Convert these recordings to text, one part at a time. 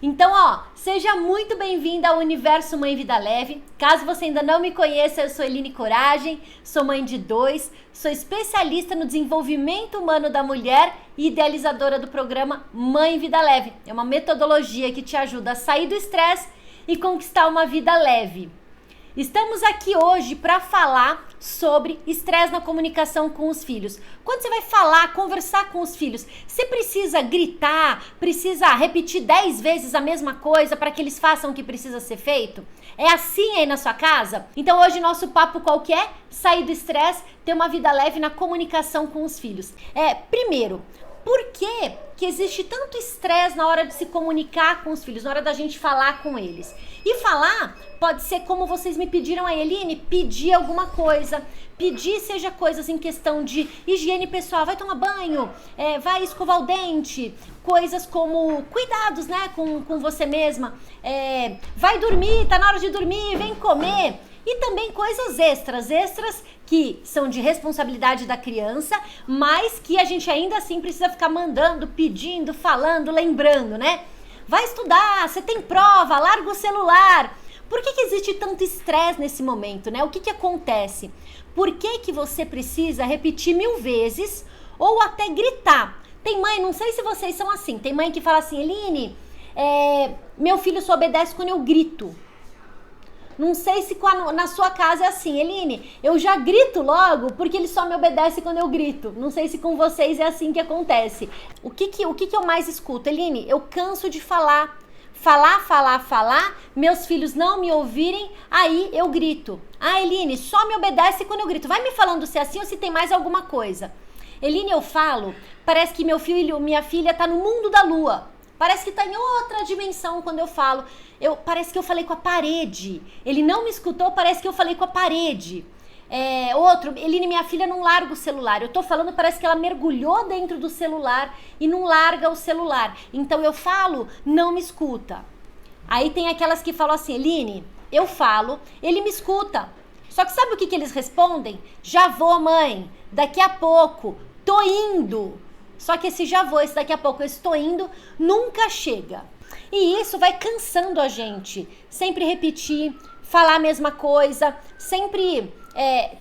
Então, ó, seja muito bem-vinda ao Universo Mãe Vida Leve. Caso você ainda não me conheça, eu sou Eline Coragem, sou mãe de 2, sou especialista no desenvolvimento humano da mulher e idealizadora do programa Mãe Vida Leve. É uma metodologia que te ajuda a sair do estresse e conquistar uma vida leve. Estamos aqui hoje para falar sobre estresse na comunicação com os filhos. Quando você vai falar, conversar com os filhos, você precisa gritar, precisa repetir 10 vezes a mesma coisa para que eles façam o que precisa ser feito? É assim aí na sua casa? Então hoje nosso papo qual que é? Sair do estresse, ter uma vida leve na comunicação com os filhos. Primeiro, por que existe tanto estresse na hora de se comunicar com os filhos, na hora da gente falar com eles? E falar pode ser como vocês me pediram aí, Eline, pedir alguma coisa. Pedir seja coisas em questão de higiene pessoal, vai tomar banho, vai escovar o dente, coisas como cuidados, né, com você mesma, vai dormir, tá na hora de dormir, vem comer. E também coisas extras que são de responsabilidade da criança, mas que a gente ainda assim precisa ficar mandando, pedindo, falando, lembrando, né? Vai estudar, você tem prova, larga o celular. Por que existe tanto estresse nesse momento, né? O que acontece? Por que você precisa repetir 1000 vezes ou até gritar? Tem mãe, não sei se vocês são assim, tem mãe que fala assim, Eline, meu filho só obedece quando eu grito. Não sei se na sua casa é assim, Eline, eu já grito logo porque ele só me obedece quando eu grito. Não sei se com vocês é assim que acontece. O que eu mais escuto? Eline, eu canso de falar, meus filhos não me ouvirem, aí eu grito. Ah, Eline, só me obedece quando eu grito. Vai me falando se é assim ou se tem mais alguma coisa. Eline, eu falo, parece que meu filho, minha filha tá no mundo da lua. Parece que tá em outra dimensão quando eu falo. Parece que eu falei com a parede. Ele não me escutou, parece que eu falei com a parede. Eline, minha filha não larga o celular. Eu tô falando, parece que ela mergulhou dentro do celular e não larga o celular. Então eu falo, não me escuta. Aí tem aquelas que falam assim, Eline, eu falo, ele me escuta. Só que sabe o que eles respondem? Já vou, mãe, daqui a pouco, tô indo. Só que esse já vou, esse daqui a pouco eu estou indo, nunca chega. E isso vai cansando a gente. Sempre repetir, falar a mesma coisa, sempre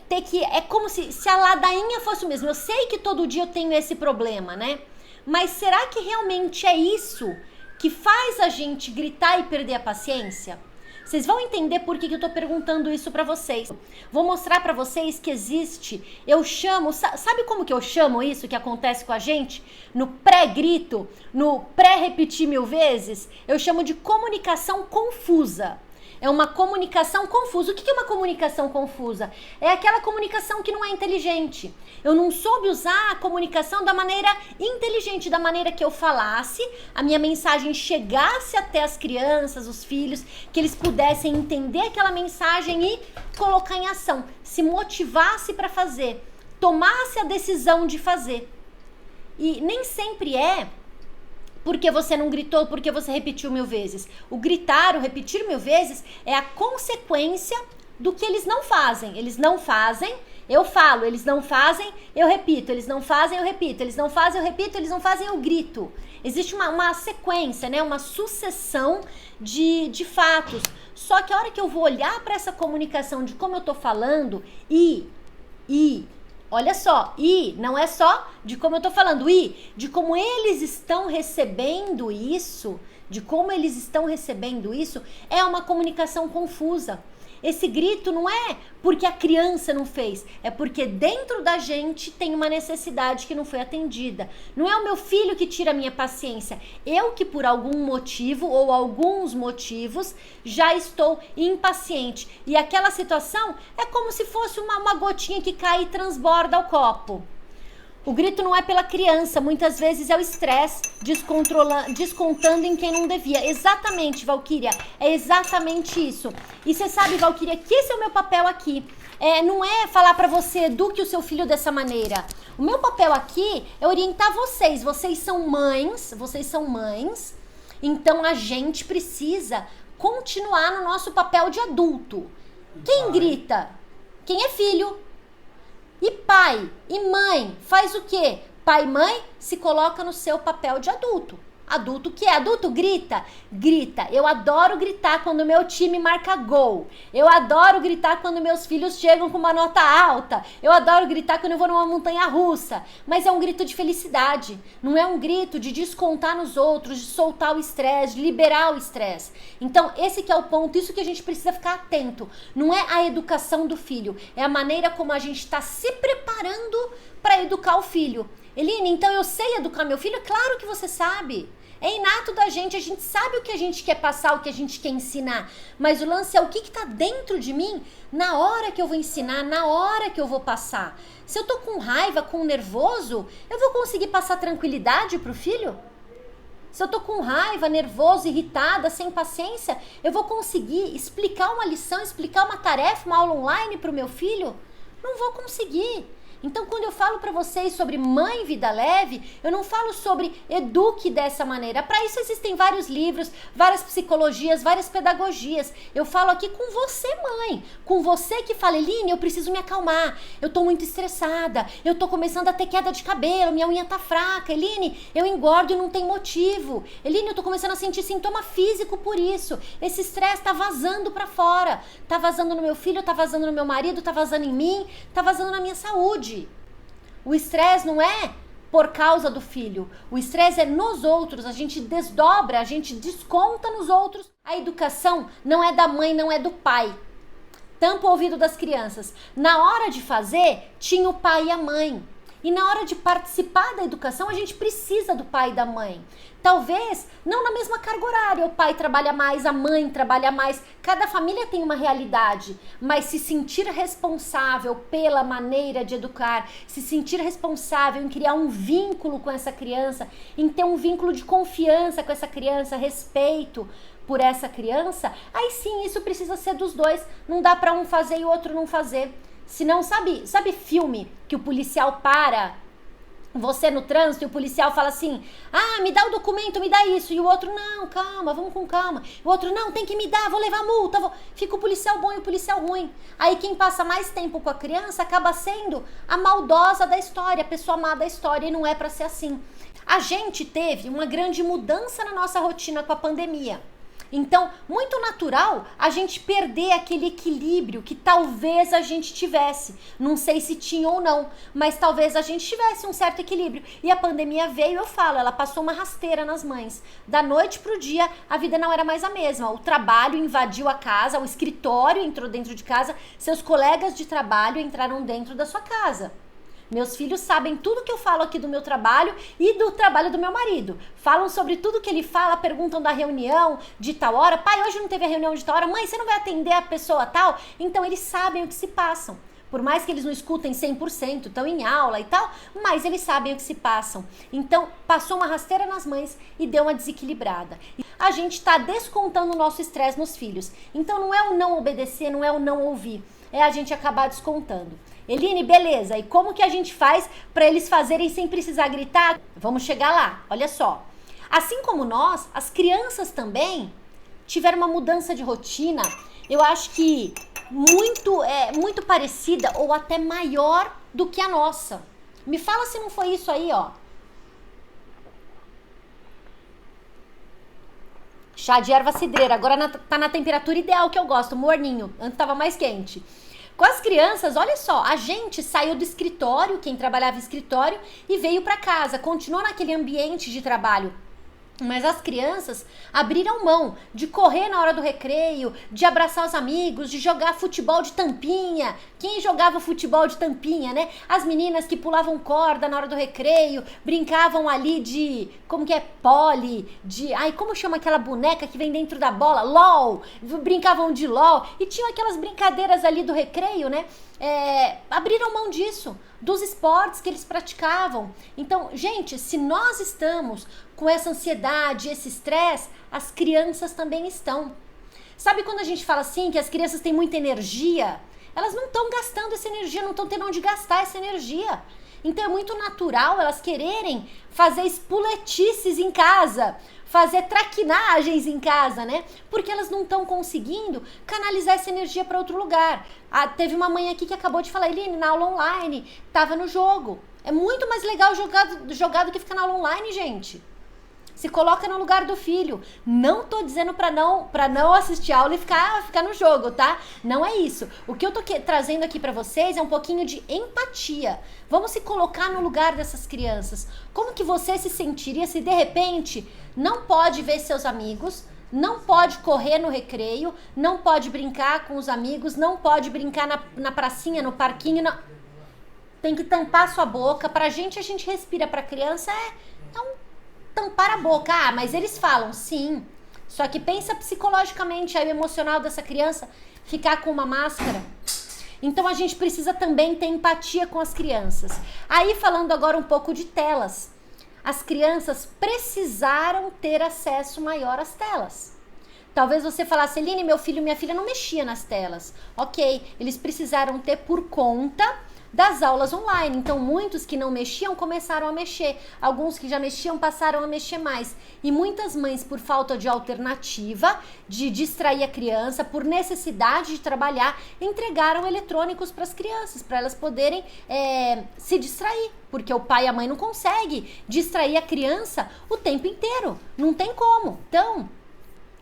ter que... É como se a ladainha fosse o mesmo. Eu sei que todo dia eu tenho esse problema, né? Mas será que realmente é isso que faz a gente gritar e perder a paciência? Vocês vão entender por que eu tô perguntando isso pra vocês. Vou mostrar pra vocês que existe, eu chamo, sabe como que eu chamo isso que acontece com a gente? No pré-grito, no pré-repetir 1000 vezes, eu chamo de comunicação confusa. É uma comunicação confusa. O que é uma comunicação confusa? É aquela comunicação que não é inteligente. Eu não soube usar a comunicação da maneira inteligente, da maneira que eu falasse, a minha mensagem chegasse até as crianças, os filhos, que eles pudessem entender aquela mensagem e colocar em ação, se motivasse para fazer, tomasse a decisão de fazer. E nem sempre é porque você não gritou, porque você repetiu 1000 vezes. O gritar, o repetir 1000 vezes é a consequência do que eles não fazem. Eles não fazem, eu falo. Eles não fazem, eu repito. Eles não fazem, eu repito. Eles não fazem, eu repito. Eles não fazem, eu grito. Existe uma sequência, né? Uma sucessão de fatos. Só que a hora que eu vou olhar para essa comunicação de como eu tô falando olha só, e não é só de como eu tô falando, e de como eles estão recebendo isso, é uma comunicação confusa. Esse grito não é porque a criança não fez, é porque dentro da gente tem uma necessidade que não foi atendida. Não é o meu filho que tira a minha paciência, eu que por algum motivo ou alguns motivos já estou impaciente. E aquela situação é como se fosse uma gotinha que cai e transborda o copo. O grito não é pela criança, muitas vezes é o estresse descontando em quem não devia. Exatamente, Valquíria, é exatamente isso. E você sabe, Valquíria, que esse é o meu papel aqui. Não é falar pra você, eduque o seu filho dessa maneira. O meu papel aqui é orientar vocês. Vocês são mães, então a gente precisa continuar no nosso papel de adulto. Quem grita? Quem é filho? E pai e mãe faz o quê? Pai e mãe se coloca no seu papel de adulto. Adulto que é? Adulto grita? Grita. Eu adoro gritar quando meu time marca gol. Eu adoro gritar quando meus filhos chegam com uma nota alta. Eu adoro gritar quando eu vou numa montanha russa. Mas é um grito de felicidade. Não é um grito de descontar nos outros, de soltar o estresse, de liberar o estresse. Então, esse que é o ponto, isso que a gente precisa ficar atento. Não é a educação do filho, é a maneira como a gente está se preparando para educar o filho. Eline, então eu sei educar meu filho? Claro que você sabe. É inato da gente, a gente sabe o que a gente quer passar, o que a gente quer ensinar. Mas o lance é o que está dentro de mim na hora que eu vou ensinar, na hora que eu vou passar. Se eu tô com raiva, com nervoso, eu vou conseguir passar tranquilidade pro filho? Se eu tô com raiva, nervoso, irritada, sem paciência, eu vou conseguir explicar uma lição, explicar uma tarefa, uma aula online pro meu filho? Não vou conseguir. Então, quando eu falo para vocês sobre Mãe Vida Leve, eu não falo sobre eduque dessa maneira. Para isso existem vários livros, várias psicologias, várias pedagogias. Eu falo aqui com você, mãe. Com você que fala, Eline, eu preciso me acalmar. Eu tô muito estressada. Eu tô começando a ter queda de cabelo. Minha unha tá fraca. Eline, eu engordo e não tem motivo. Eline, eu tô começando a sentir sintoma físico por isso. Esse estresse tá vazando para fora. Tá vazando no meu filho, tá vazando no meu marido, tá vazando em mim, tá vazando na minha saúde. O estresse não é por causa do filho. O estresse é nos outros. A gente desdobra, a gente desconta nos outros. A educação não é da mãe, não é do pai. Tampa o ouvido das crianças. Na hora de fazer, tinha o pai e a mãe. E na hora de participar da educação, a gente precisa do pai e da mãe. Talvez não na mesma carga horária, o pai trabalha mais, a mãe trabalha mais. Cada família tem uma realidade, mas se sentir responsável pela maneira de educar, se sentir responsável em criar um vínculo com essa criança, em ter um vínculo de confiança com essa criança, respeito por essa criança, aí sim, isso precisa ser dos dois. Não dá para um fazer e o outro não fazer. Senão, sabe filme que o policial para você no trânsito e o policial fala assim, me dá o documento, me dá isso. E o outro, não, calma, vamos com calma. O outro, não, tem que me dar, vou levar multa. Fica o policial bom e o policial ruim. Aí quem passa mais tempo com a criança acaba sendo a maldosa da história, a pessoa má da história, e não é para ser assim. A gente teve uma grande mudança na nossa rotina com a pandemia. Então, muito natural a gente perder aquele equilíbrio que talvez a gente tivesse. Não sei se tinha ou não, mas talvez a gente tivesse um certo equilíbrio. E a pandemia veio, eu falo, ela passou uma rasteira nas mães. Da noite pro dia, a vida não era mais a mesma. O trabalho invadiu a casa, o escritório entrou dentro de casa, seus colegas de trabalho entraram dentro da sua casa. Meus filhos sabem tudo que eu falo aqui do meu trabalho e do trabalho do meu marido. Falam sobre tudo que ele fala, perguntam da reunião de tal hora. Pai, hoje não teve a reunião de tal hora. Mãe, você não vai atender a pessoa tal? Então, eles sabem o que se passam. Por mais que eles não escutem 100%, estão em aula e tal, mas eles sabem o que se passam. Então, passou uma rasteira nas mães e deu uma desequilibrada. A gente está descontando o nosso estresse nos filhos. Então, não é o não obedecer, não é o não ouvir. É a gente acabar descontando. Eline, beleza, e como que a gente faz para eles fazerem sem precisar gritar? Vamos chegar lá, olha só. Assim como nós, as crianças também tiveram uma mudança de rotina, eu acho que muito parecida ou até maior do que a nossa. Me fala se não foi isso aí, ó. Chá de erva cidreira, agora tá na temperatura ideal que eu gosto, morninho, antes tava mais quente. Com as crianças, olha só, a gente saiu do escritório, quem trabalhava em escritório, e veio para casa, continuou naquele ambiente de trabalho. Mas as crianças abriram mão de correr na hora do recreio, de abraçar os amigos, de jogar futebol de tampinha. Quem jogava futebol de tampinha, né? As meninas que pulavam corda na hora do recreio, brincavam ali de, como que é, pole, como chama aquela boneca que vem dentro da bola? LOL, brincavam de LOL. E tinham aquelas brincadeiras ali do recreio, né? Abriram mão disso, dos esportes que eles praticavam. Então, gente, se nós estamos com essa ansiedade, esse estresse, as crianças também estão. Sabe quando a gente fala assim, que as crianças têm muita energia? Elas não estão gastando essa energia, não estão tendo onde gastar essa energia. Então é muito natural elas quererem fazer espuletices em casa, fazer traquinagens em casa, né? Porque elas não estão conseguindo canalizar essa energia para outro lugar. Teve uma mãe aqui que acabou de falar, Eline, na aula online, tava no jogo. É muito mais legal jogar do que ficar na aula online, gente. Se coloca no lugar do filho. Não tô dizendo para não assistir aula e ficar no jogo, tá? Não é isso. O que eu tô trazendo aqui para vocês é um pouquinho de empatia. Vamos se colocar no lugar dessas crianças. Como que você se sentiria se de repente não pode ver seus amigos, não pode correr no recreio, não pode brincar com os amigos, não pode brincar na pracinha, no parquinho, tem que tampar sua boca. Pra gente, a gente respira. Pra criança é um tampar a boca. Ah, mas eles falam, sim. Só que pensa psicologicamente, aí o emocional dessa criança ficar com uma máscara. Então a gente precisa também ter empatia com as crianças. Aí falando agora um pouco de telas. As crianças precisaram ter acesso maior às telas. Talvez você falasse, Eline, meu filho e minha filha não mexiam nas telas. Ok, eles precisaram ter por conta das aulas online. Então, muitos que não mexiam começaram a mexer. Alguns que já mexiam passaram a mexer mais. E muitas mães, por falta de alternativa, de distrair a criança, por necessidade de trabalhar, entregaram eletrônicos para as crianças, para elas poderem se distrair. Porque o pai e a mãe não conseguem distrair a criança o tempo inteiro. Não tem como. Então,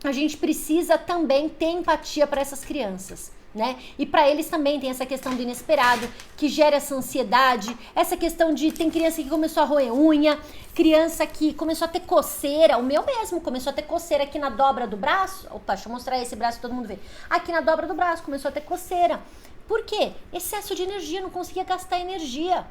a gente precisa também ter empatia para essas crianças. Né? E para eles também tem essa questão do inesperado, que gera essa ansiedade, essa questão de, tem criança que começou a roer unha, criança que começou a ter coceira, o meu mesmo começou a ter coceira aqui na dobra do braço. Opa, deixa eu mostrar esse braço pra todo mundo ver. Aqui na dobra do braço começou a ter coceira. Por quê? Excesso de energia, não conseguia gastar energia.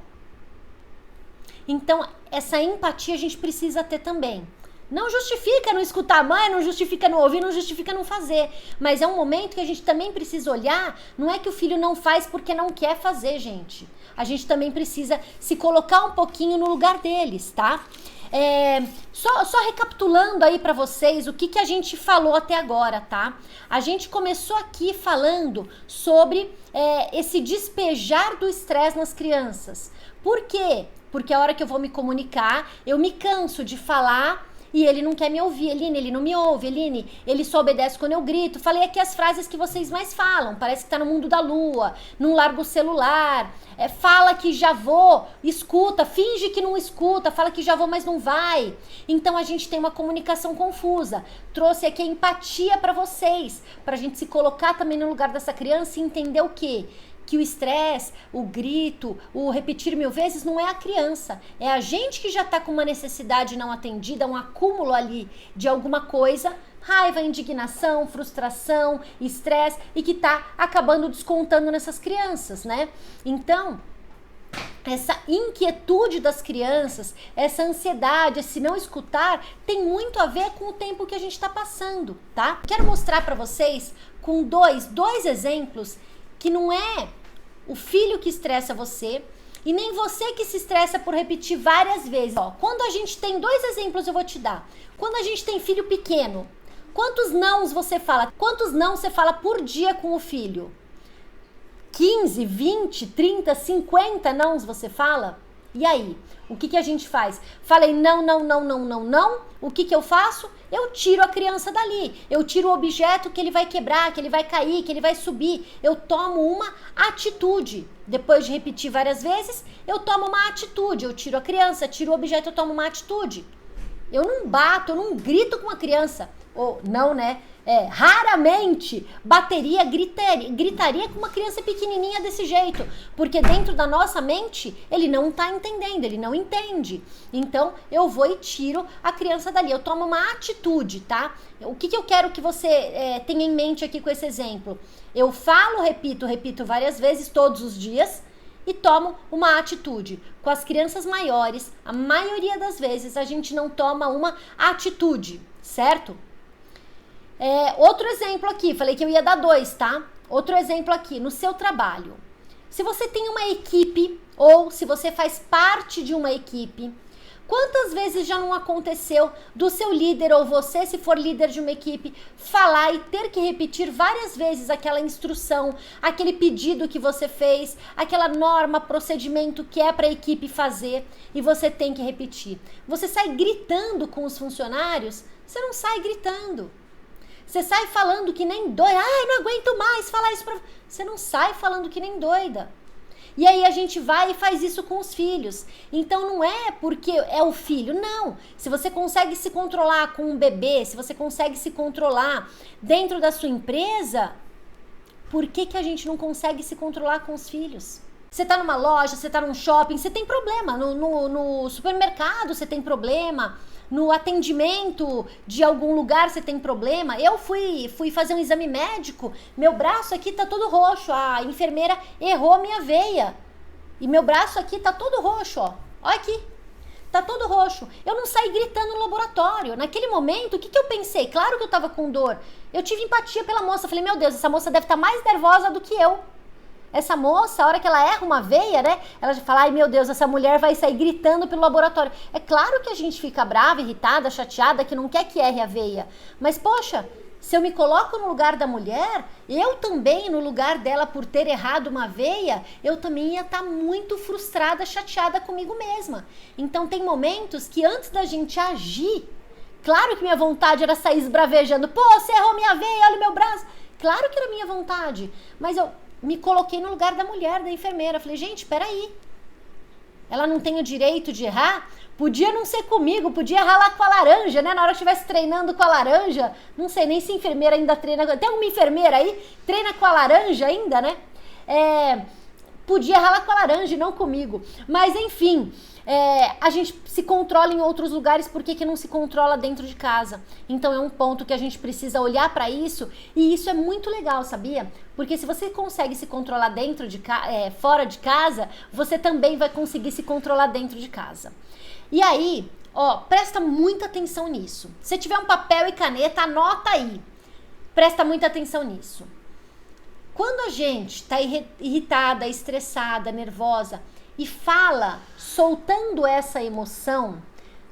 Então, essa empatia a gente precisa ter também. Não justifica não escutar a mãe, não justifica não ouvir, não justifica não fazer. Mas é um momento que a gente também precisa olhar, não é que o filho não faz porque não quer fazer, gente. A gente também precisa se colocar um pouquinho no lugar deles, tá? Só recapitulando aí pra vocês o que a gente falou até agora, tá? A gente começou aqui falando sobre esse despejar do estresse nas crianças. Por quê? Porque a hora que eu vou me comunicar, eu me canso de falar e ele não quer me ouvir. Eline, ele não me ouve. Eline, ele só obedece quando eu grito. Falei aqui as frases que vocês mais falam. Parece que tá no mundo da lua, não larga o celular. Fala que já vou, escuta, finge que não escuta, fala que já vou, mas não vai. Então a gente tem uma comunicação confusa. Trouxe aqui a empatia para vocês, pra gente se colocar também no lugar dessa criança e entender o quê? Que o estresse, o grito, o repetir 1000 vezes não é a criança. É a gente que já está com uma necessidade não atendida, um acúmulo ali de alguma coisa, raiva, indignação, frustração, estresse, e que está acabando descontando nessas crianças, né? Então, essa inquietude das crianças, essa ansiedade, esse não escutar, tem muito a ver com o tempo que a gente está passando, tá? Quero mostrar para vocês com dois exemplos que não é o filho que estressa você e nem você que se estressa por repetir várias vezes. Ó, quando a gente tem 2 exemplos eu vou te dar. Quando a gente tem filho pequeno, quantos nãos você fala? Quantos não você fala por dia com o filho? 15, 20, 30, 50 nãos você fala? E aí? O que a gente faz? Falei não, não, não, não, não, não. O que eu faço? Eu tiro a criança dali. Eu tiro o objeto que ele vai quebrar, que ele vai cair, que ele vai subir. Eu tomo uma atitude. Depois de repetir várias vezes, eu tomo uma atitude. Eu tiro a criança, tiro o objeto, eu tomo uma atitude. Eu não bato, eu não grito com a criança. Ou não, né? Raramente bateria, gritaria com uma criança pequenininha desse jeito, porque dentro da nossa mente ele não tá entendendo, ele não entende. Então eu vou e tiro a criança dali, eu tomo uma atitude, tá? O que eu quero que você tenha em mente aqui com esse exemplo? Eu falo, repito várias vezes todos os dias e tomo uma atitude. Com as crianças maiores, a maioria das vezes a gente não toma uma atitude, certo? Outro exemplo aqui, falei que eu ia dar 2, tá? Outro exemplo aqui, no seu trabalho. Se você tem uma equipe ou se você faz parte de uma equipe, quantas vezes já não aconteceu do seu líder ou você, se for líder de uma equipe, falar e ter que repetir várias vezes aquela instrução, aquele pedido que você fez, aquela norma, procedimento que é para a equipe fazer e você tem que repetir? Você sai gritando com os funcionários? Você não sai gritando. Você sai falando que nem doida. Ai, não aguento mais falar isso pra... Você não sai falando que nem doida. E aí a gente vai e faz isso com os filhos. Então não é porque é o filho, não. Se você consegue se controlar com um bebê, se você consegue se controlar dentro da sua empresa, por que que a gente não consegue se controlar com os filhos? Você tá numa loja, você tá num shopping, você tem problema. No supermercado você tem problema. No atendimento de algum lugar você tem problema. Eu fui fazer um exame médico, meu braço aqui tá todo roxo. A enfermeira errou minha veia. E meu braço aqui tá todo roxo, ó. Olha aqui. Tá todo roxo. Eu não saí gritando no laboratório. Naquele momento, o que eu pensei? Claro que eu tava com dor. Eu tive empatia pela moça. Falei, meu Deus, essa moça deve estar mais nervosa do que eu. Essa moça, a hora que ela erra uma veia, né? Ela já fala, ai meu Deus, essa mulher vai sair gritando pelo laboratório. É claro que a gente fica brava, irritada, chateada, que não quer que erre a veia. Mas, poxa, se eu me coloco no lugar da mulher, eu também, no lugar dela por ter errado uma veia, eu também ia estar muito frustrada, chateada comigo mesma. Então tem momentos que antes da gente agir, claro que minha vontade era sair esbravejando. Pô, você errou minha veia, olha o meu braço. Claro que era minha vontade, mas eu me coloquei no lugar da mulher, da enfermeira. Falei, gente, peraí. Ela não tem o direito de errar? Podia não ser comigo, podia errar lá com a laranja, né? Na hora que estivesse treinando com a laranja. Não sei nem se enfermeira ainda treina. Tem alguma enfermeira aí? Treina com a laranja ainda, né? Podia errar lá com a laranja e não comigo. Mas, enfim, a gente se controla em outros lugares, por que não se controla dentro de casa? Então é um ponto que a gente precisa olhar para isso, e isso é muito legal, sabia? Porque se você consegue se controlar dentro de fora de casa, você também vai conseguir se controlar dentro de casa. E aí, ó, presta muita atenção nisso. Se tiver um papel e caneta, anota aí. Presta muita atenção nisso. Quando a gente está irritada, estressada, nervosa e fala soltando essa emoção,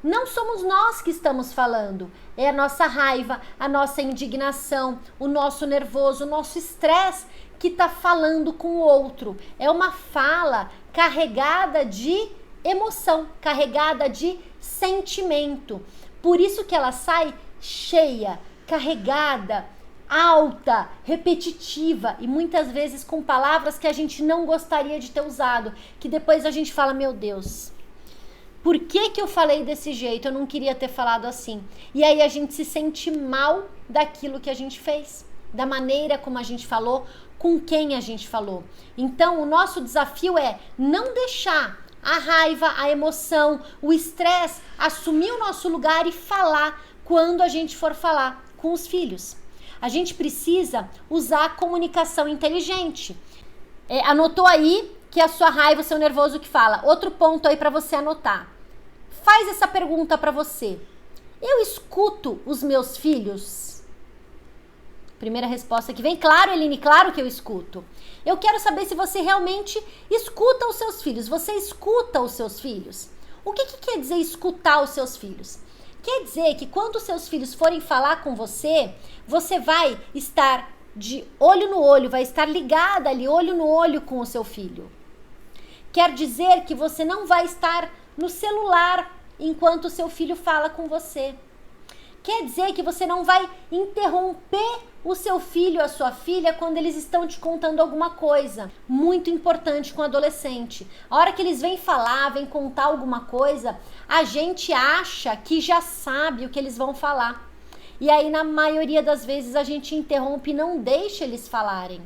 não somos nós que estamos falando, é a nossa raiva, a nossa indignação, o nosso nervoso, o nosso estresse que está falando com o outro. É uma fala carregada de emoção, carregada de sentimento. Por isso que ela sai cheia, carregada, alta, repetitiva e muitas vezes com palavras que a gente não gostaria de ter usado, que depois a gente fala, meu Deus, por que eu falei desse jeito? Eu não queria ter falado assim. E aí a gente se sente mal daquilo que a gente fez, da maneira como a gente falou, com quem a gente falou. Então o nosso desafio é não deixar a raiva, a emoção, o estresse assumir o nosso lugar e falar quando a gente for falar com os filhos. A gente precisa usar a comunicação inteligente. Anotou aí que a sua raiva, o seu nervoso que fala. Outro ponto aí para você anotar. Faz essa pergunta para você. Eu escuto os meus filhos? Primeira resposta que vem. Claro, Eline, claro que eu escuto. Eu quero saber se você realmente escuta os seus filhos. Você escuta os seus filhos? O que quer dizer escutar os seus filhos? Quer dizer que quando os seus filhos forem falar com você, você vai estar de olho no olho, vai estar ligada ali, olho no olho com o seu filho. Quer dizer que você não vai estar no celular enquanto o seu filho fala com você. Quer dizer que você não vai interromper o seu filho, a sua filha, quando eles estão te contando alguma coisa. Muito importante com o adolescente. A hora que eles vêm falar, vêm contar alguma coisa, a gente acha que já sabe o que eles vão falar. E aí, na maioria das vezes, a gente interrompe e não deixa eles falarem.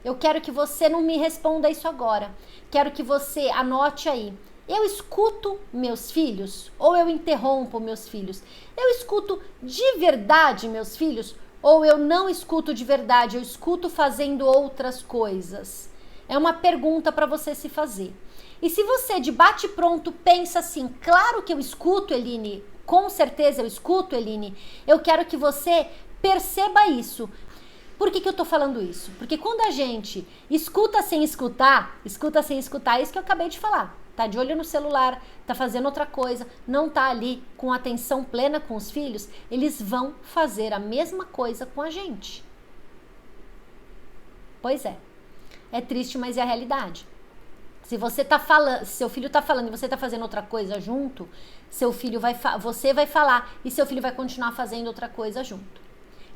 Eu quero que você não me responda isso agora. Quero que você anote aí. Eu escuto meus filhos ou eu interrompo meus filhos? Eu escuto de verdade meus filhos ou eu não escuto de verdade? Eu escuto fazendo outras coisas? É uma pergunta para você se fazer. E se você de bate-pronto pensa assim, claro que eu escuto, Eline, com certeza eu escuto, Eline, eu quero que você perceba isso. Por que eu tô falando isso? Porque quando a gente escuta sem escutar, é isso que eu acabei de falar. Tá de olho no celular, tá fazendo outra coisa, não tá ali com atenção plena com os filhos, eles vão fazer a mesma coisa com a gente. Pois é. É triste, mas é a realidade. Se você tá falando, se seu filho tá falando e você tá fazendo outra coisa junto, você vai falar e seu filho vai continuar fazendo outra coisa junto.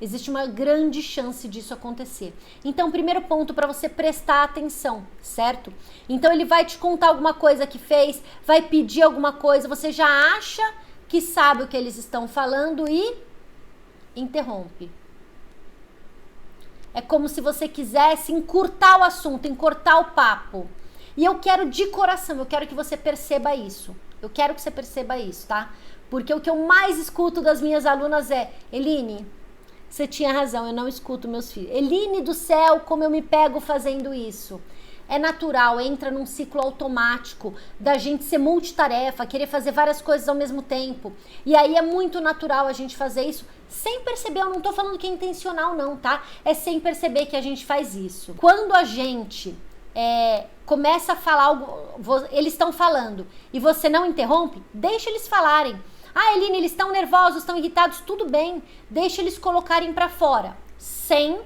Existe uma grande chance disso acontecer. Então, primeiro ponto para você prestar atenção, certo? Então, ele vai te contar alguma coisa que fez, vai pedir alguma coisa, você já acha que sabe o que eles estão falando e interrompe. É como se você quisesse encurtar o assunto, encurtar o papo. E eu quero de coração, eu quero que você perceba isso. Eu quero que você perceba isso, tá? Porque o que eu mais escuto das minhas alunas é: Eline, você tinha razão, eu não escuto meus filhos. Eline do céu, como eu me pego fazendo isso. É natural, entra num ciclo automático da gente ser multitarefa, querer fazer várias coisas ao mesmo tempo. E aí é muito natural a gente fazer isso sem perceber. Eu não tô falando que é intencional não, tá? É sem perceber que a gente faz isso. Quando a gente começa a falar algo, eles estão falando e você não interrompe, deixa eles falarem. Ah, Eline, eles estão nervosos, estão irritados, tudo bem. Deixa eles colocarem pra fora, sem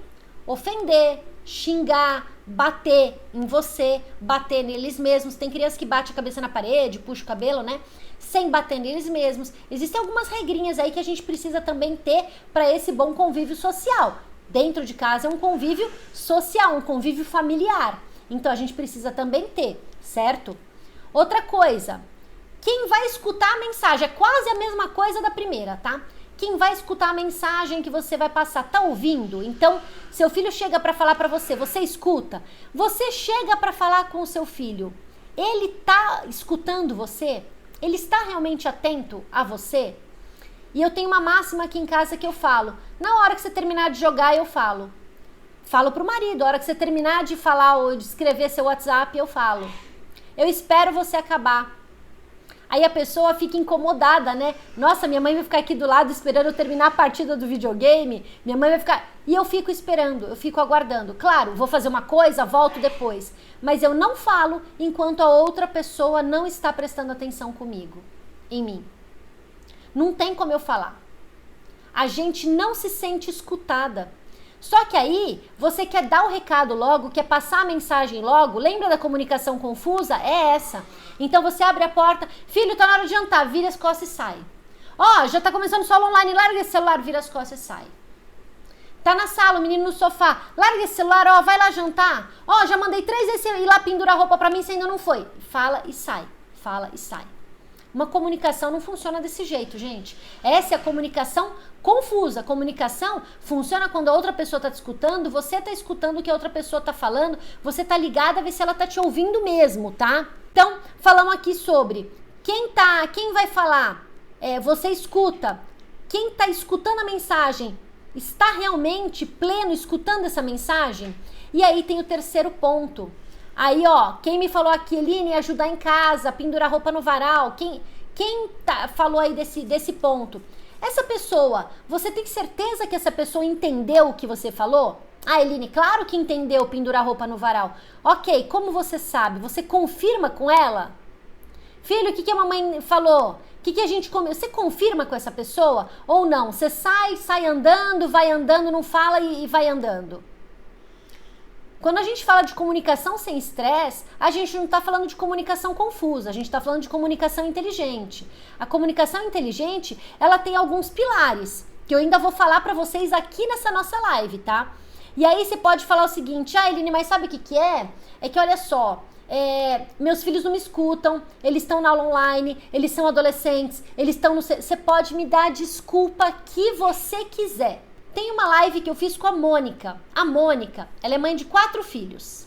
ofender, xingar, bater em você, bater neles mesmos. Tem criança que bate a cabeça na parede, puxa o cabelo, né? Sem bater neles mesmos. Existem algumas regrinhas aí que a gente precisa também ter para esse bom convívio social. Dentro de casa é um convívio social, um convívio familiar. Então a gente precisa também ter, certo? Outra coisa, quem vai escutar a mensagem é quase a mesma coisa da primeira, tá? Quem vai escutar a mensagem que você vai passar, tá ouvindo? Então, seu filho chega para falar para você, você escuta? Você chega para falar com o seu filho, ele tá escutando você? Ele está realmente atento a você? E eu tenho uma máxima aqui em casa que eu falo, na hora que você terminar de jogar, eu falo. Falo pro marido, a hora que você terminar de falar ou de escrever seu WhatsApp, eu falo. Eu espero você acabar. Aí a pessoa fica incomodada, né? Nossa, minha mãe vai ficar aqui do lado esperando eu terminar a partida do videogame. Minha mãe vai ficar... E eu fico esperando, eu fico aguardando. Claro, vou fazer uma coisa, volto depois. Mas eu não falo enquanto a outra pessoa não está prestando atenção comigo, em mim. Não tem como eu falar. A gente não se sente escutada. Só que aí, você quer dar o recado logo, quer passar a mensagem logo. Lembra da comunicação confusa? É essa. Então você abre a porta, filho, tá na hora de jantar, vira as costas e sai. Ó, já tá começando só online, larga esse celular, vira as costas e sai. Tá na sala, o menino no sofá, larga esse celular, ó, vai lá jantar. Ó, já mandei 3 vezes ir lá pendurar roupa pra mim, você ainda não foi. Fala e sai, fala e sai. Uma comunicação não funciona desse jeito, gente. Essa é a comunicação confusa. A comunicação funciona quando a outra pessoa tá te escutando, você tá escutando o que a outra pessoa tá falando, você tá ligada a ver se ela tá te ouvindo mesmo, tá? Então, falamos aqui sobre quem vai falar, você escuta. Quem tá escutando a mensagem está realmente pleno escutando essa mensagem? E aí tem o terceiro ponto. Aí, ó, quem me falou aqui, Eline, ajudar em casa, pendurar roupa no varal, quem falou aí desse ponto? Essa pessoa, você tem certeza que essa pessoa entendeu o que você falou? Ah, Eline, claro que entendeu pendurar roupa no varal. Ok, como você sabe? Você confirma com ela? Filho, o que a mamãe falou? O que a gente comeu? Você confirma com essa pessoa ou não? Você sai andando, vai andando, não fala e vai andando. Quando a gente fala de comunicação sem estresse, a gente não está falando de comunicação confusa, a gente está falando de comunicação inteligente. A comunicação inteligente, ela tem alguns pilares, que eu ainda vou falar para vocês aqui nessa nossa live, tá? E aí você pode falar o seguinte, Eline, mas sabe o que é? É que olha só, meus filhos não me escutam, eles estão na aula online, eles são adolescentes, eles estão no... Você pode me dar a desculpa que você quiser. Tem uma live que eu fiz com a Mônica. A Mônica, ela é mãe de 4 filhos.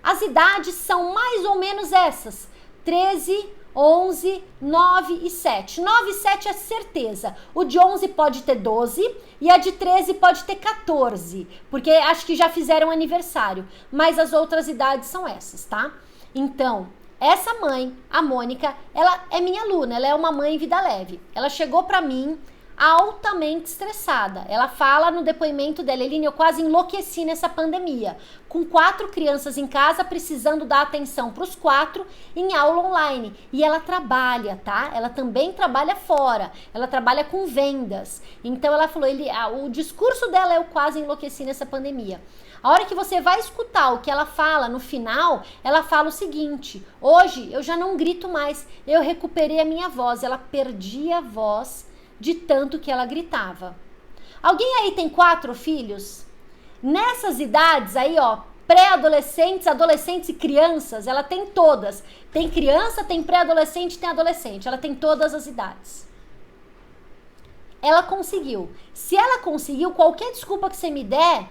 As idades são mais ou menos essas. 13, 11, 9 e 7. 9 e 7 é certeza. O de 11 pode ter 12 e a de 13 pode ter 14. Porque acho que já fizeram aniversário. Mas as outras idades são essas, tá? Então, essa mãe, a Mônica, ela é minha aluna. Ela é uma mãe vida leve. Ela chegou pra mim altamente estressada. Ela fala no depoimento dela, Eline, eu quase enlouqueci nessa pandemia, com 4 crianças em casa, precisando dar atenção para os 4 em aula online. E ela trabalha, tá? Ela também trabalha fora, ela trabalha com vendas. Então ela falou, o discurso dela é eu quase enlouqueci nessa pandemia. A hora que você vai escutar o que ela fala no final, ela fala o seguinte, hoje eu já não grito mais, eu recuperei a minha voz. Ela perdia a voz de tanto que ela gritava. Alguém aí tem 4 filhos? Nessas idades aí, ó, pré-adolescentes, adolescentes e crianças, ela tem todas. Tem criança, tem pré-adolescente, tem adolescente. Ela tem todas as idades. Ela conseguiu. Se ela conseguiu, qualquer desculpa que você me der,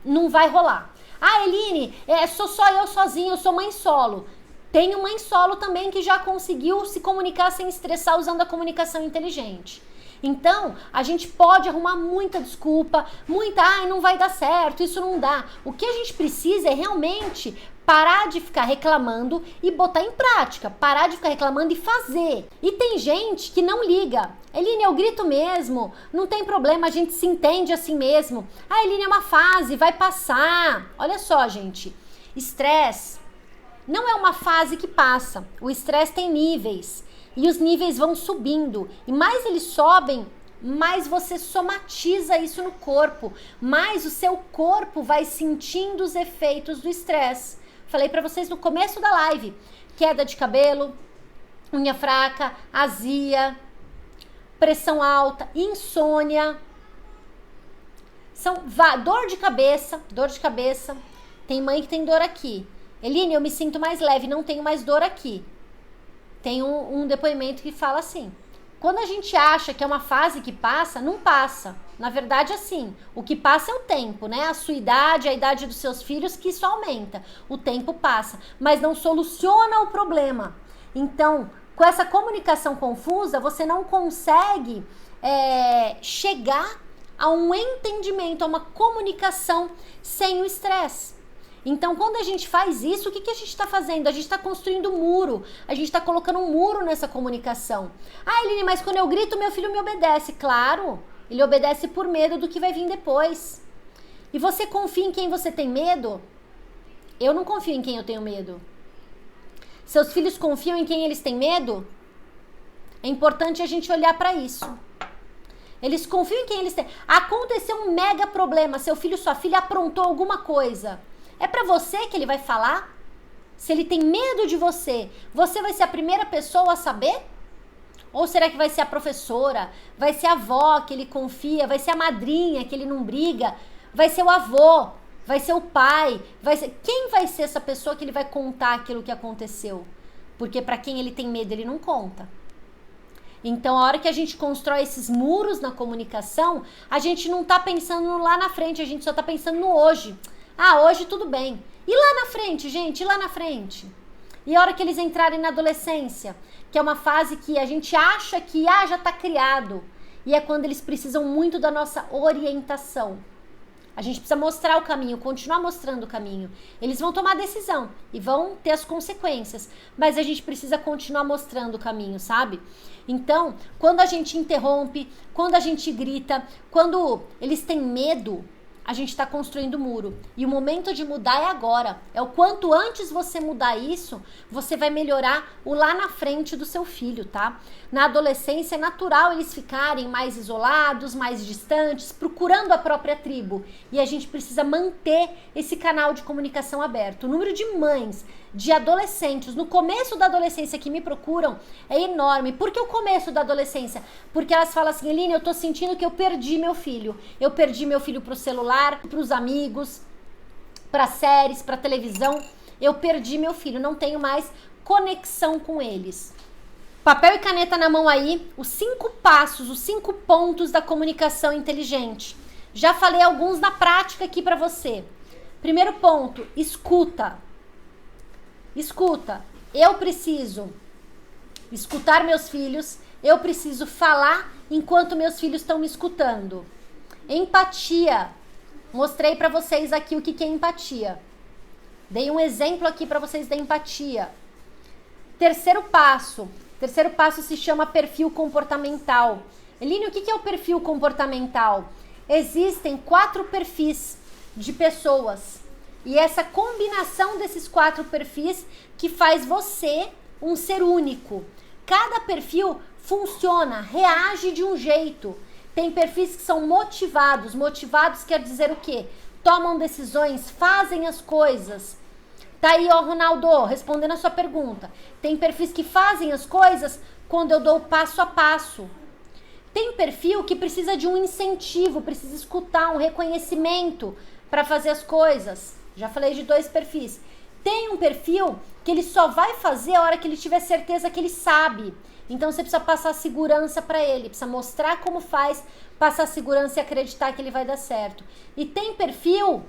não vai rolar. Ah, Eline, sou só eu sozinha, eu sou mãe solo. Tem mãe solo também que já conseguiu se comunicar sem estressar usando a comunicação inteligente. Então, a gente pode arrumar muita desculpa, não vai dar certo, isso não dá. O que a gente precisa é realmente parar de ficar reclamando e botar em prática. Parar de ficar reclamando e fazer. E tem gente que não liga. Eline, eu grito mesmo, não tem problema, a gente se entende assim mesmo. Ah, Eline, é uma fase, vai passar. Olha só, gente, estresse não é uma fase que passa. O estresse tem níveis. E os níveis vão subindo. E mais eles sobem, mais você somatiza isso no corpo. Mais o seu corpo vai sentindo os efeitos do estresse. Falei pra vocês no começo da live. Queda de cabelo, unha fraca, azia, pressão alta, insônia. Dor de cabeça. Tem mãe que tem dor aqui. Eline, eu me sinto mais leve, não tenho mais dor aqui. Tem um depoimento que fala assim: quando a gente acha que é uma fase que passa, não passa. Na verdade, assim, o que passa é o tempo, né? A sua idade, a idade dos seus filhos, que isso aumenta. O tempo passa, mas não soluciona o problema. Então, com essa comunicação confusa, você não consegue chegar a um entendimento, a uma comunicação sem o estresse. Então, quando a gente faz isso, o que a gente está fazendo? A gente está construindo um muro. A gente está colocando um muro nessa comunicação. Ah, Eline, mas quando eu grito, meu filho me obedece. Claro, ele obedece por medo do que vai vir depois. E você confia em quem você tem medo? Eu não confio em quem eu tenho medo. Seus filhos confiam em quem eles têm medo? É importante a gente olhar para isso. Eles confiam em quem eles têm. Aconteceu um mega problema. Seu filho, sua filha aprontou alguma coisa. É pra você que ele vai falar? Se ele tem medo de você, você vai ser a primeira pessoa a saber? Ou será que vai ser a professora? Vai ser a avó que ele confia? Vai ser a madrinha que ele não briga? Vai ser o avô? Vai ser o pai? Quem vai ser essa pessoa que ele vai contar aquilo que aconteceu? Porque pra quem ele tem medo, ele não conta. Então, a hora que a gente constrói esses muros na comunicação, a gente não tá pensando lá na frente, a gente só tá pensando no hoje. Ah, hoje tudo bem. E lá na frente, gente? E lá na frente? E a hora que eles entrarem na adolescência, que é uma fase que a gente acha que já tá criado. E é quando eles precisam muito da nossa orientação. A gente precisa mostrar o caminho, continuar mostrando o caminho. Eles vão tomar decisão e vão ter as consequências. Mas a gente precisa continuar mostrando o caminho, sabe? Então, quando a gente interrompe, quando a gente grita, quando eles têm medo, a gente está construindo muro. E o momento de mudar é agora. É o quanto antes você mudar isso, você vai melhorar o lá na frente do seu filho, tá? Na adolescência é natural eles ficarem mais isolados, mais distantes, procurando a própria tribo. E a gente precisa manter esse canal de comunicação aberto. O número de mães, de adolescentes, no começo da adolescência que me procuram é enorme. Por que o começo da adolescência? Porque elas falam assim: Eline, eu tô sentindo que eu perdi meu filho. Eu perdi meu filho pro celular, pros amigos, pra séries, pra televisão. Eu perdi meu filho, não tenho mais conexão com eles. Papel e caneta na mão aí, os 5 passos, os 5 pontos da comunicação inteligente. Já falei alguns na prática aqui pra você. Primeiro ponto, escuta. Escuta. Eu preciso escutar meus filhos, eu preciso falar enquanto meus filhos estão me escutando. Empatia. Mostrei pra vocês aqui o que é empatia. Dei um exemplo aqui pra vocês da empatia. Terceiro passo se chama perfil comportamental. Eline, o que é o perfil comportamental? Existem 4 perfis de pessoas. E essa combinação desses 4 perfis que faz você um ser único. Cada perfil funciona, reage de um jeito. Tem perfis que são motivados. Motivados quer dizer o quê? Tomam decisões, fazem as coisas. Tá aí, ó, Ronaldo, respondendo a sua pergunta. Tem perfis que fazem as coisas quando eu dou passo a passo. Tem perfil que precisa de um incentivo, precisa escutar um reconhecimento para fazer as coisas. Já falei de 2 perfis. Tem um perfil que ele só vai fazer a hora que ele tiver certeza que ele sabe. Então você precisa passar segurança para ele, precisa mostrar como faz, passar segurança e acreditar que ele vai dar certo. E tem perfil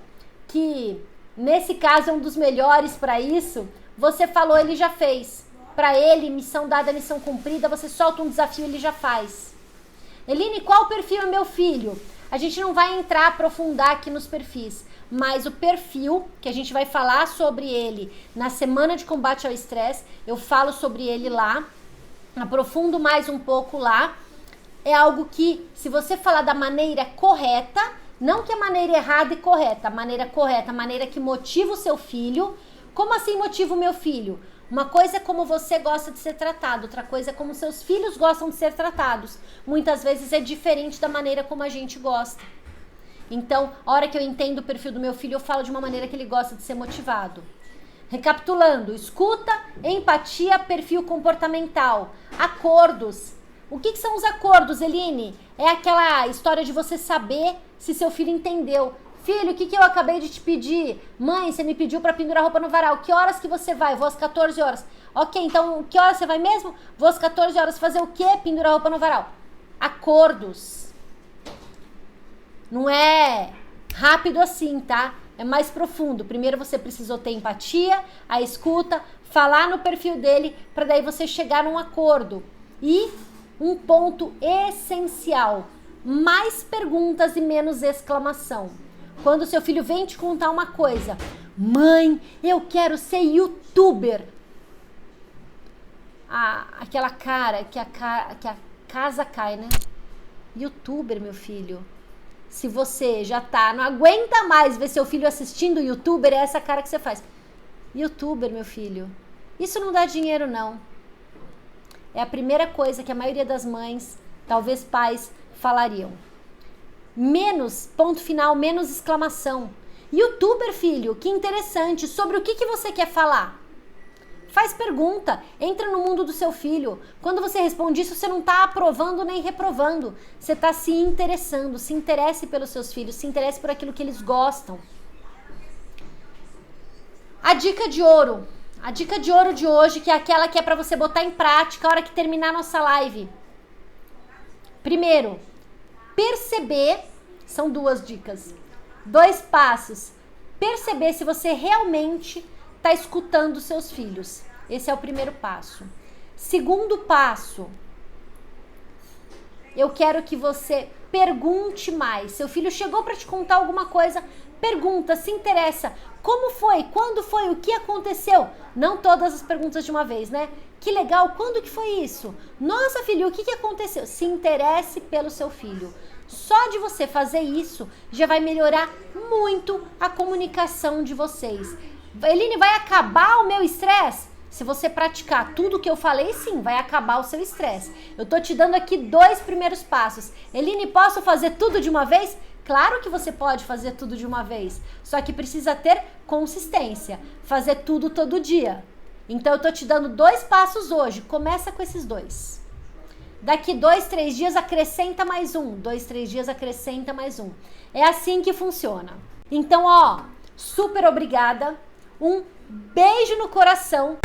que, nesse caso, é um dos melhores para isso. Você falou, ele já fez. Para ele, missão dada, missão cumprida, você solta um desafio, ele já faz. Eline, qual perfil é meu filho? A gente não vai entrar, aprofundar aqui nos perfis, mas o perfil, que a gente vai falar sobre ele na semana de combate ao estresse, eu falo sobre ele lá, aprofundo mais um pouco lá, é algo que, se você falar da maneira correta, não que a maneira errada e correta, a maneira correta, a maneira que motiva o seu filho. Como assim motiva o meu filho? Uma coisa é como você gosta de ser tratado, outra coisa é como seus filhos gostam de ser tratados. Muitas vezes é diferente da maneira como a gente gosta. Então, a hora que eu entendo o perfil do meu filho, eu falo de uma maneira que ele gosta de ser motivado. Recapitulando, escuta, empatia, perfil comportamental, acordos. O que são os acordos, Eline? É aquela história de você saber se seu filho entendeu. Filho, o que eu acabei de te pedir? Mãe, você me pediu para pendurar roupa no varal. Que horas que você vai? Vou às 14 horas. Ok, então que horas você vai mesmo? Vou às 14 horas. Fazer o quê? Pendurar roupa no varal. Acordos. Não é rápido assim, tá? É mais profundo. Primeiro você precisou ter empatia, a escuta, falar no perfil dele, para daí você chegar num acordo. E um ponto essencial: mais perguntas e menos exclamação. Quando seu filho vem te contar uma coisa, mãe, eu quero ser youtuber. Aquela cara que a casa cai, né? Youtuber, meu filho. Se você já não aguenta mais ver seu filho assistindo youtuber, é essa cara que você faz. Youtuber, meu filho. Isso não dá dinheiro, não. É a primeira coisa que a maioria das mães, talvez pais, falariam. Menos, ponto final, menos exclamação. Youtuber, filho, que interessante. Sobre o que você quer falar? Faz pergunta, entra no mundo do seu filho. Quando você responde isso, você não está aprovando nem reprovando. Você está se interessando. Se interesse pelos seus filhos, se interesse por aquilo que eles gostam. A dica de ouro. A dica de ouro de hoje, que é aquela que é para você botar em prática a hora que terminar a nossa live. Primeiro, perceber, são 2 dicas, 2 passos. Perceber se você realmente está escutando os seus filhos. Esse é o primeiro passo. Segundo passo, eu quero que você pergunte mais. Seu filho chegou para te contar alguma coisa, pergunta, se interessa. Como foi? Quando foi? O que aconteceu? Não todas as perguntas de uma vez, né? Que legal, quando que foi isso? Nossa, filho, o que aconteceu? Se interesse pelo seu filho. Só de você fazer isso, já vai melhorar muito a comunicação de vocês. Eline, vai acabar o meu estresse? Se você praticar tudo que eu falei, sim, vai acabar o seu estresse. Eu tô te dando aqui 2 primeiros passos. Eline, posso fazer tudo de uma vez? Claro que você pode fazer tudo de uma vez, só que precisa ter consistência, fazer tudo todo dia. Então eu tô te dando 2 passos hoje, começa com esses 2. Daqui 2, 3 dias acrescenta mais um, 2, 3 dias acrescenta mais um. É assim que funciona. Então, ó, super obrigada, um beijo no coração.